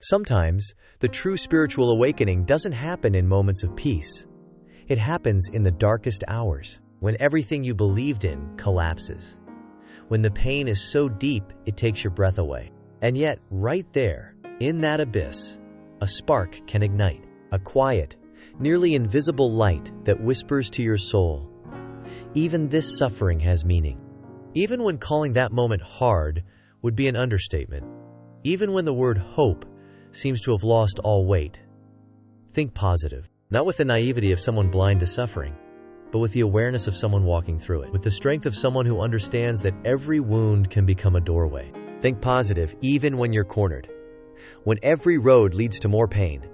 Sometimes, the true spiritual awakening doesn't happen in moments of peace. It happens in the darkest hours, when everything you believed in collapses. When the pain is so deep, it takes your breath away. And yet, right there, in that abyss, a spark can ignite. A quiet, nearly invisible light that whispers to your soul, even this suffering has meaning. Even when calling that moment hard would be an understatement. Even when the word hope seems to have lost all weight. Think positive. Not with the naivety of someone blind to suffering, but with the awareness of someone walking through it. With the strength of someone who understands that every wound can become a doorway. Think positive even when you're cornered. When every road leads to more pain.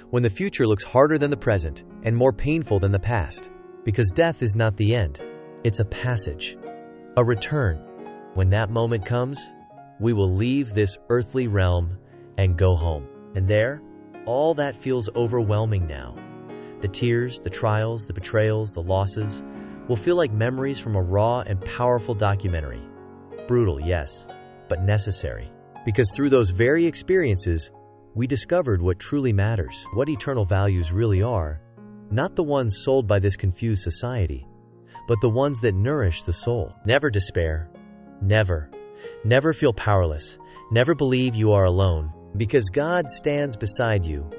When the future looks harder than the present and more painful than the past. Because death is not the end. It's a passage. A return. When that moment comes, we will leave this earthly realm and go home. And there, all that feels overwhelming now. The tears, the trials, the betrayals, the losses will feel like memories from a raw and powerful documentary. Brutal, yes, but necessary. Because through those very experiences, we discovered what truly matters, what eternal values really are, not the ones sold by this confused society, but the ones that nourish the soul. Never despair. Never. Never feel powerless. Never believe you are alone, because God stands beside you.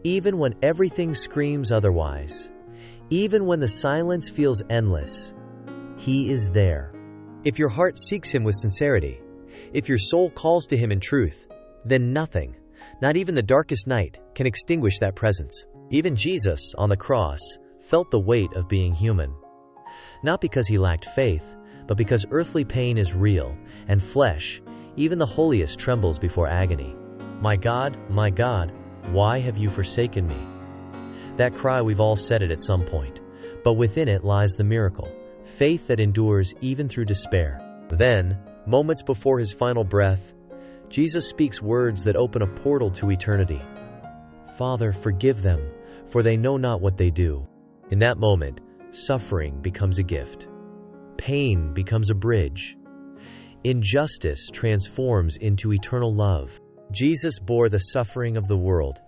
Even when everything screams otherwise, even when the silence feels endless, He is there. If your heart seeks Him with sincerity, if your soul calls to Him in truth, then nothing, not even the darkest night, can extinguish that presence. Even Jesus, on the cross, felt the weight of being human. Not because He lacked faith, but because earthly pain is real, and flesh, even the holiest, trembles before agony. My God, why have you forsaken me? That cry, we've all said it at some point, but within it lies the miracle, faith that endures even through despair. Then, moments before His final breath, Jesus speaks words that open a portal to eternity. Father, forgive them, for they know not what they do. In that moment, suffering becomes a gift. Pain becomes a bridge. Injustice transforms into eternal love. Jesus bore the suffering of the world,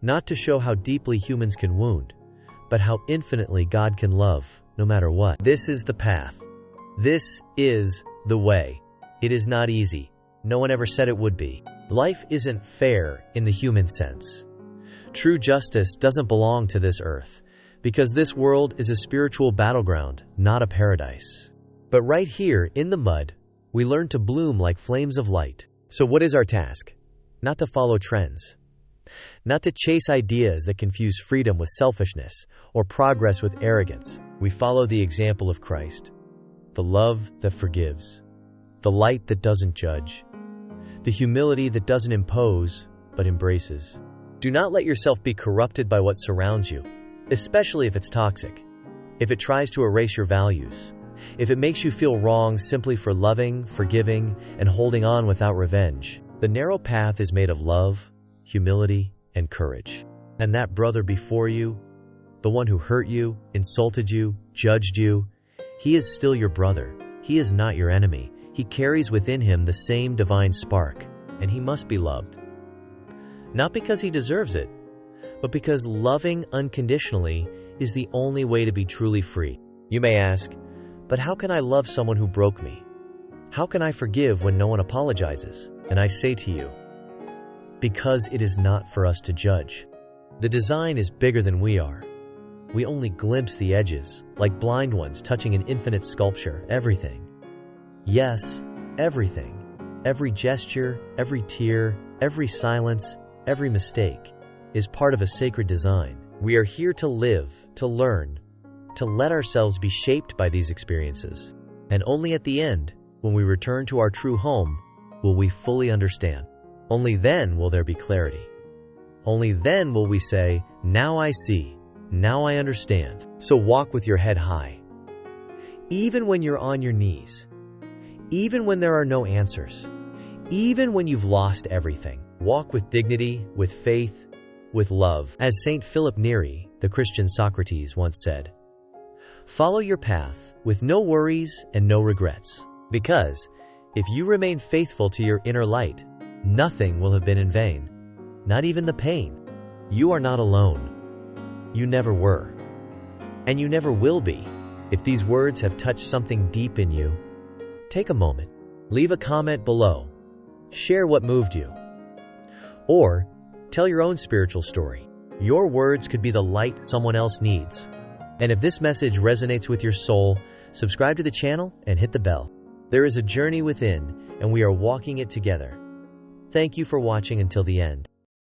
not to show how deeply humans can wound, but how infinitely God can love, no matter what. This is the path. This is the way. It is not easy. No one ever said it would be. Life isn't fair in the human sense. True justice doesn't belong to this earth, because this world is a spiritual battleground, not a paradise. But right here, in the mud, we learn to bloom like flames of light. So what is our task? Not to follow trends. Not to chase ideas that confuse freedom with selfishness or progress with arrogance. We follow the example of Christ. The love that forgives. The light that doesn't judge. The humility that doesn't impose, but embraces. Do not let yourself be corrupted by what surrounds you, especially if it's toxic. If it tries to erase your values. If it makes you feel wrong simply for loving, forgiving, and holding on without revenge. The narrow path is made of love, humility, and courage. And that brother before you, the one who hurt you, insulted you, judged you, he is still your brother. He is not your enemy. He carries within him the same divine spark, and he must be loved. Not because he deserves it, but because loving unconditionally is the only way to be truly free. You may ask, but how can I love someone who broke me? How can I forgive when no one apologizes? And I say to you, because it is not for us to judge. The design is bigger than we are. We only glimpse the edges, like blind ones touching an infinite sculpture, everything. Yes, everything. Every gesture, every tear, every silence, every mistake is part of a sacred design. We are here to live, to learn, to let ourselves be shaped by these experiences. And only at the end, when we return to our true home, will we fully understand. Only then will there be clarity. Only then will we say, now I see, now I understand. So walk with your head high. Even when you're on your knees, even when there are no answers, even when you've lost everything, walk with dignity, with faith, with love. As St. Philip Neri, the Christian Socrates, once said, follow your path with no worries and no regrets, because if you remain faithful to your inner light, nothing will have been in vain. not even the pain. You are not alone. You never were. And you never will be. If these words have touched something deep in you, take a moment. Leave a comment below. Share what moved you. Or tell your own spiritual story. Your words could be the light someone else needs. And if this message resonates with your soul, subscribe to the channel and hit the bell. There is a journey within, and we are walking it together. Thank you for watching until the end.